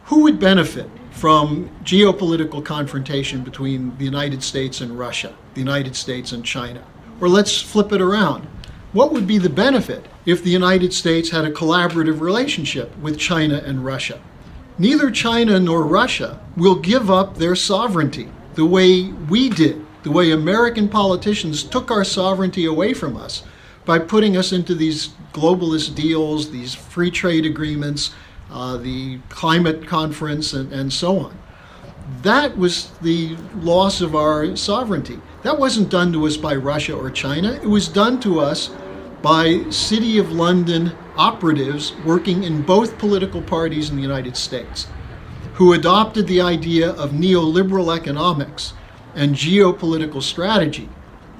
Who would benefit from geopolitical confrontation between the United States and Russia, the United States and China? Or let's flip it around. What would be the benefit if the United States had a collaborative relationship with China and Russia? Neither China nor Russia will give up their sovereignty the way we did, the way American politicians took our sovereignty away from us by putting us into these globalist deals, these free trade agreements, the climate conference, and so on. That was the loss of our sovereignty. That wasn't done to us by Russia or China. It was done to us by City of London operatives working in both political parties in the United States, who adopted the idea of neoliberal economics and geopolitical strategy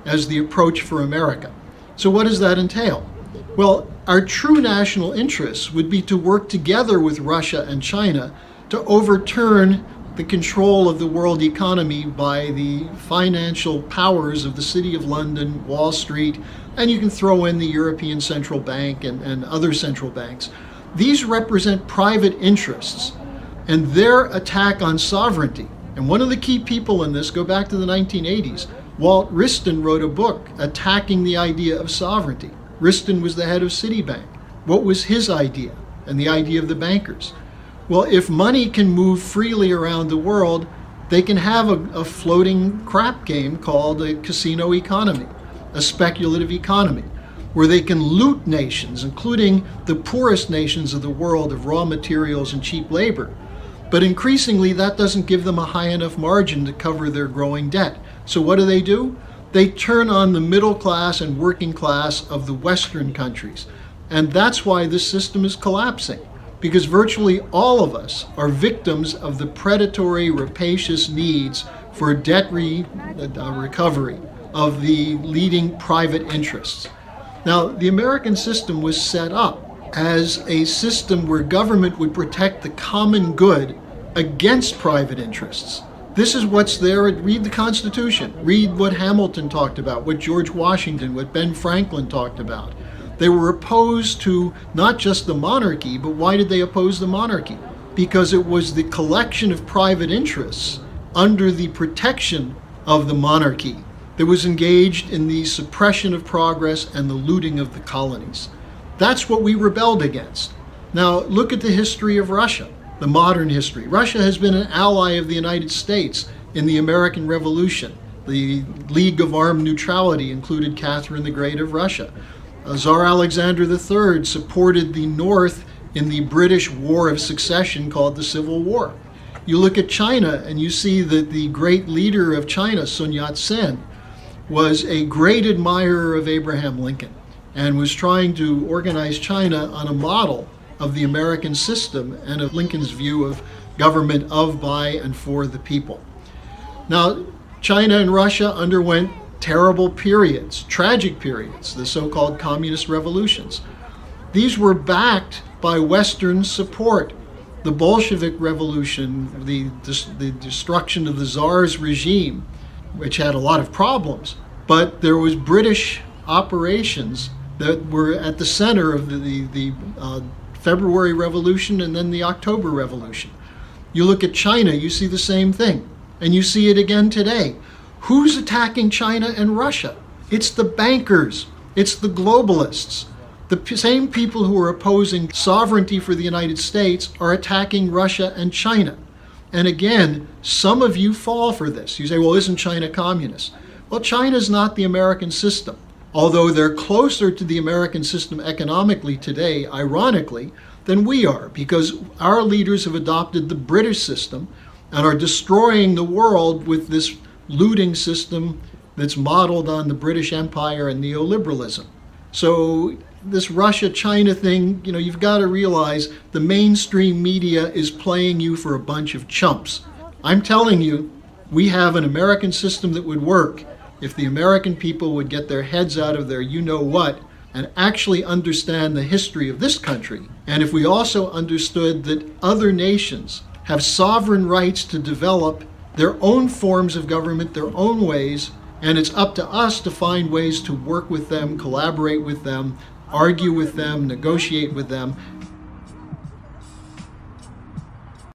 as the approach for America. So what does that entail? Well, our true national interests would be to work together with Russia and China to overturn the control of the world economy by the financial powers of the City of London, Wall Street, and you can throw in the European Central Bank and other central banks. These represent private interests and their attack on sovereignty. And one of the key people in this, go back to the 1980s, Walt Wriston wrote a book attacking the idea of sovereignty. Wriston was the head of Citibank. What was his idea and the idea of the bankers? Well, if money can move freely around the world, they can have a floating crap game called a casino economy, a speculative economy, where they can loot nations, including the poorest nations of the world, of raw materials and cheap labor. But increasingly, that doesn't give them a high enough margin to cover their growing debt. So what do? They turn on the middle class and working class of the Western countries. And that's why this system is collapsing, because virtually all of us are victims of the predatory, rapacious needs for debt recovery of the leading private interests. Now, the American system was set up as a system where government would protect the common good against private interests. This is what's there. Read the Constitution. Read what Hamilton talked about, what George Washington, what Ben Franklin talked about. They were opposed to not just the monarchy, but why did they oppose the monarchy? Because it was the collection of private interests under the protection of the monarchy that was engaged in the suppression of progress and the looting of the colonies. That's what we rebelled against. Now, look at the history of Russia, the modern history. Russia has been an ally of the United States in the American Revolution. The League of Armed Neutrality included Catherine the Great of Russia. Tsar Alexander III supported the North in the British War of Succession called the Civil War. You look at China and you see that the great leader of China, Sun Yat-sen, was a great admirer of Abraham Lincoln and was trying to organize China on a model of the American system and of Lincoln's view of government of, by, and for the people. Now, China and Russia underwent terrible periods, tragic periods, the so-called communist revolutions. These were backed by Western support. The Bolshevik Revolution, the destruction of the Tsar's regime, which had a lot of problems, but there was British operations that were at the center of the February Revolution and then the October Revolution. You look at China, you see the same thing, and you see it again today. Who's attacking China and Russia? It's the bankers, it's the globalists. The same people who are opposing sovereignty for the United States are attacking Russia and China. And again, some of you fall for this. You say, well, isn't China communist? Well, China's not the American system. Although they're closer to the American system economically today, ironically, than we are, because our leaders have adopted the British system and are destroying the world with this looting system that's modeled on the British Empire and neoliberalism. So this Russia-China thing, you've got to realize the mainstream media is playing you for a bunch of chumps. I'm telling you, we have an American system that would work if the American people would get their heads out of their you-know-what and actually understand the history of this country. And if we also understood that other nations have sovereign rights to develop their own forms of government, their own ways, and it's up to us to find ways to work with them, collaborate with them, argue with them, negotiate with them,